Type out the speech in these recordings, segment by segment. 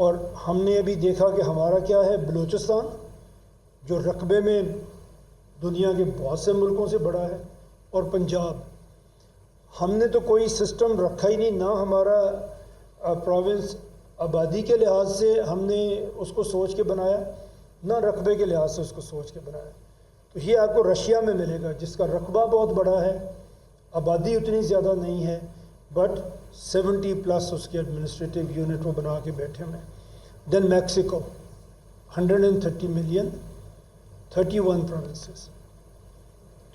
اور ہم نے ابھی دیکھا کہ ہمارا کیا ہے، بلوچستان جو رقبے میں دنیا کے بہت سے ملکوں سے بڑا ہے، اور پنجاب، ہم نے تو کوئی سسٹم رکھا ہی نہیں، نہ ہمارا پروونس آبادی کے لحاظ سے ہم نے اس کو سوچ کے بنایا، نہ رقبے کے لحاظ سے اس کو سوچ کے بنایا۔ تو یہ آپ کو رشیا میں ملے گا جس کا رقبہ بہت بڑا ہے، آبادی اتنی زیادہ نہیں ہے، بٹ 70+ اس کے ایڈمنسٹریٹو یونٹ وہ بنا کے بیٹھے ہوئے ہیں۔ دین میکسیکو 130 ملین، 31 پروونسز۔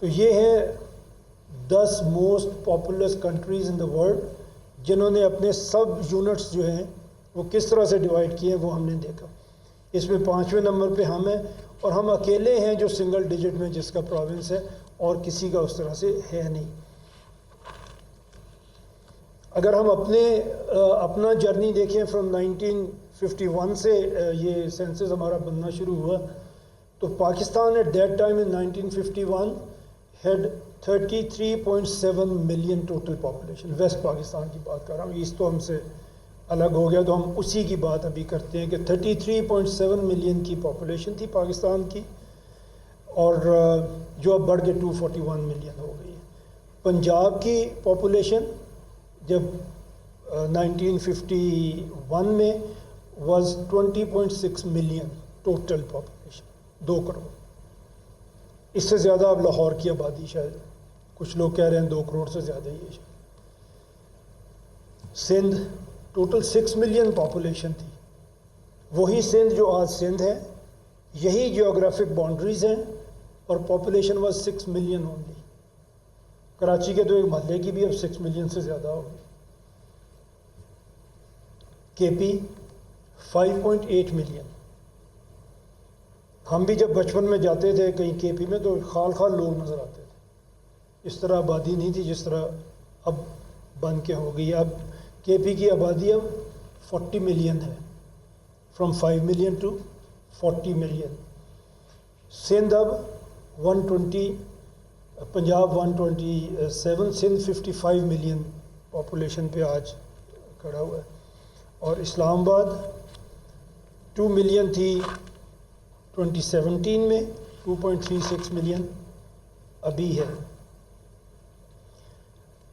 تو یہ ہے 10 most populous countries in the world جنہوں نے اپنے سب یونٹس جو ہیں وہ کس طرح سے ڈیوائڈ کیے ہیں وہ ہم نے دیکھا۔ اس میں 5ویں نمبر پہ ہم ہیں، اور ہم اکیلے ہیں جو سنگل ڈیجٹ میں جس کا پروونس ہے، اور کسی کا اس طرح سے ہے نہیں۔ اگر ہم اپنا جرنی دیکھیں فرام 1951 سے یہ سینسس ہمارا بننا شروع ہوا، تو Pakistan at that time in 1951 had 33.7 million total population. West Pakistan کی بات کر رہا ہوں، ایسٹ تو ہم سے الگ ہو گیا، تو ہم اسی کی بات ابھی کرتے ہیں کہ 33.7 ملین کی پاپولیشن تھی پاکستان کی، اور جو اب بڑھ کے 241 ملین ہو گئی ہے۔ پنجاب کی پاپولیشن جب 1951 میں was 20.6 million total population, 2 crore. اس سے زیادہ اب لاہور کی آبادی، شاید کچھ لوگ کہہ رہے ہیں 2 کروڑ سے زیادہ ہی ہے شاید۔ سندھ ٹوٹل 6 ملین پاپولیشن تھی، وہی سندھ جو آج سندھ ہے، یہی جیوگرافک باؤنڈریز ہیں، اور population was 6 million only. Karachi کے تو ایک محلے کی بھی اب 6 ملین سے زیادہ ہوگی۔ کے پی 5.8 ملین۔ ہم بھی جب بچپن میں جاتے تھے کہیں کے پی میں تو خال خال لوگ نظر آتے تھے، اس طرح آبادی نہیں تھی جس طرح اب بن کے ہو گئی ہے۔ اب کے پی کی آبادی اب 40 ملین ہے، from 5 million to 40 million. Sindh اب 120، پنجاب 127، سندھ 55 ملین پاپولیشن پہ آج کھڑا ہوا ہے، اور اسلام آباد 2 ملین تھی 2017 میں، 2.36 ملین ابھی ہے۔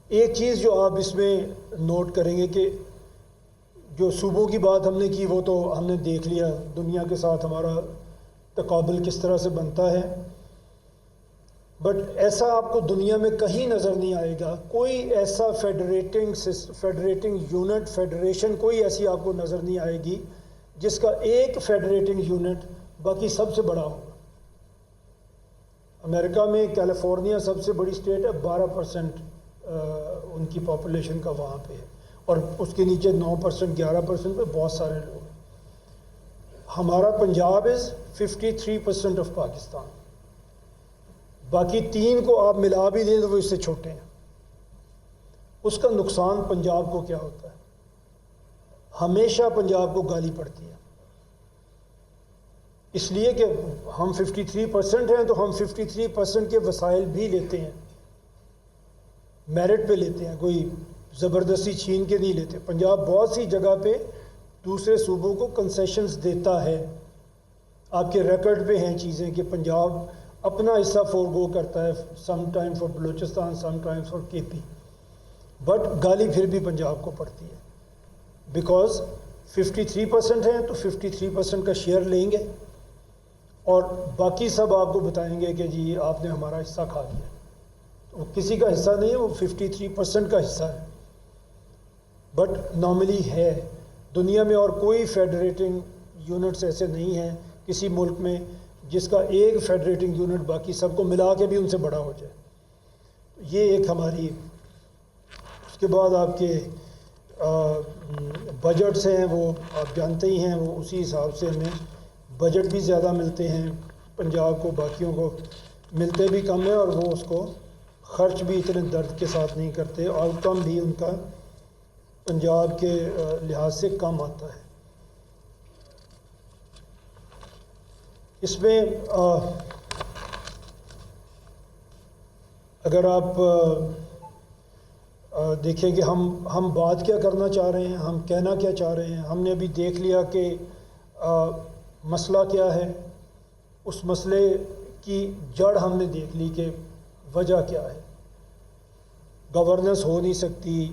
ایک چیز جو آپ اس میں نوٹ کریں گے کہ جو صوبوں کی بات ہم نے کی وہ تو ہم نے دیکھ لیا، دنیا کے ساتھ ہمارا تقابل کس طرح سے بنتا ہے، بٹ ایسا آپ کو دنیا میں کہیں نظر نہیں آئے گا، کوئی ایسا فیڈریٹنگ یونٹ، فیڈریشن کوئی ایسی آپ کو نظر نہیں آئے گی جس کا ایک فیڈریٹنگ یونٹ باقی سب سے بڑا ہوگا۔ امریکہ میں کیلیفورنیا سب سے بڑی اسٹیٹ ہے، 12% ان کی پاپولیشن کا وہاں پہ ہے، اور اس کے نیچے 9%، 11% پہ بہت سارے لوگ ہیں۔ ہمارا پنجاب از 53% آف پاکستان، باقی 3 کو آپ ملا بھی دیں تو وہ اس سے چھوٹے ہیں۔ اس کا نقصان پنجاب کو کیا ہوتا ہے؟ ہمیشہ پنجاب کو گالی پڑتی ہے، اس لیے کہ ہم 53% ہیں تو ہم 53% کے وسائل بھی لیتے ہیں، میرٹ پہ لیتے ہیں، کوئی زبردستی چھین کے نہیں لیتے۔ پنجاب بہت سی جگہ پہ دوسرے صوبوں کو کنسیشنز دیتا ہے، آپ کے ریکارڈ پہ ہیں چیزیں کہ پنجاب اپنا حصہ فورگو کرتا ہے، some time for Balochistan, some time for کے پی، بٹ گالی پھر بھی پنجاب کو پڑتی ہے، بیکاز 53% ہیں تو 53% کا شیئر لیں گے، اور باقی سب آپ کو بتائیں گے کہ جی آپ نے ہمارا حصہ کھا لیا۔ وہ کسی کا حصہ نہیں ہے، وہ 53% کا حصہ ہے، بٹ نارملی ہے دنیا میں، اور کوئی فیڈریٹنگ یونٹس ایسے نہیں ہیں کسی ملک میں جس کا ایک فیڈریٹنگ یونٹ باقی سب کو ملا کے بھی ان سے بڑا ہو جائے۔ یہ ایک ہماری، اس کے بعد آپ کے بجٹس ہیں، وہ آپ جانتے ہی ہیں، وہ اسی حساب سے ہمیں بجٹ بھی زیادہ ملتے ہیں پنجاب کو، باقیوں کو ملتے بھی کم ہیں، اور وہ اس کو خرچ بھی اتنے درد کے ساتھ نہیں کرتے، آؤٹ کم بھی ان کا پنجاب کے لحاظ سے کم آتا ہے۔ اس میں اگر آپ دیکھیں کہ ہم بات کیا کرنا چاہ رہے ہیں، ہم کہنا کیا چاہ رہے ہیں. ہم نے ابھی دیکھ لیا کہ مسئلہ کیا ہے، اس مسئلے کی جڑ ہم نے دیکھ لی کہ وجہ کیا ہے. گورننس ہو نہیں سکتی،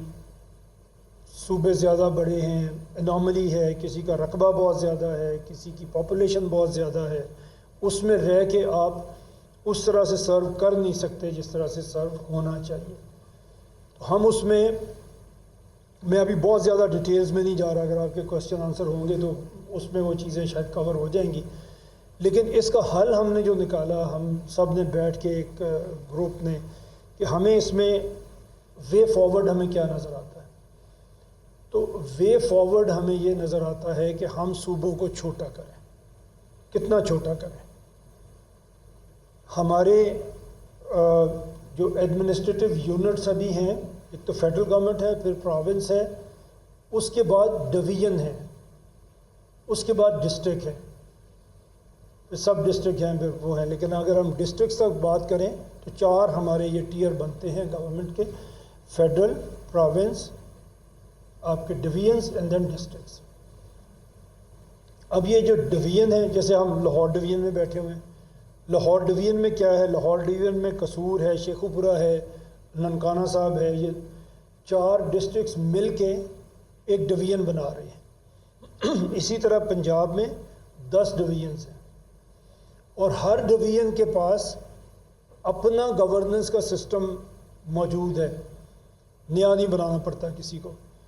صوبے زیادہ بڑے ہیں، انوملی ہے، کسی کا رقبہ بہت زیادہ ہے، کسی کی پاپولیشن بہت زیادہ ہے، اس میں رہ کے آپ اس طرح سے سرو کر نہیں سکتے جس طرح سے سرو ہونا چاہیے. ہم اس میں ابھی بہت زیادہ ڈیٹیلز میں نہیں جا رہا، اگر آپ کے کوشچن آنسر ہوں گے تو اس میں وہ چیزیں شاید کور ہو جائیں گی. لیکن اس کا حل ہم نے جو نکالا، ہم سب نے بیٹھ کے ایک گروپ نے، کہ ہمیں اس میں وے فارورڈ ہمیں کیا نظر آتا ہے. تو وے فارورڈ ہمیں یہ نظر آتا ہے کہ ہم صوبوں کو چھوٹا کریں. کتنا چھوٹا کریں؟ ہمارے جو ایڈمنسٹریٹو یونٹس ابھی ہیں، ایک تو فیڈرل گورنمنٹ ہے، پھر پروونس ہے، اس کے بعد ڈویژن ہے، اس کے بعد ڈسٹرکٹ ہے، پھر سب ڈسٹرکٹ ہیں، پھر وہ ہیں. لیکن اگر ہم ڈسٹرکٹس تک بات کریں تو 4 ہمارے یہ ٹیئر بنتے ہیں گورنمنٹ کے: فیڈرل، پروونس، آپ کے ڈویژنس اینڈ دین ڈسٹرکٹس. اب یہ جو ڈویژن ہیں، جیسے ہم لاہور ڈویژن میں بیٹھے ہوئے ہیں، لاہور ڈویژن میں کیا ہے؟ لاہور ڈویژن میں قصور ہے، شیخوپورہ ہے، ننکانہ صاحب ہے. یہ 4 ڈسٹرکٹس مل کے ایک ڈویژن بنا رہے ہیں. اسی طرح پنجاب میں 10 ڈویژنس ہیں، اور ہر ڈویژن کے پاس اپنا گورننس کا سسٹم موجود ہے، نیا نہیں بنانا پڑتا کسی کو.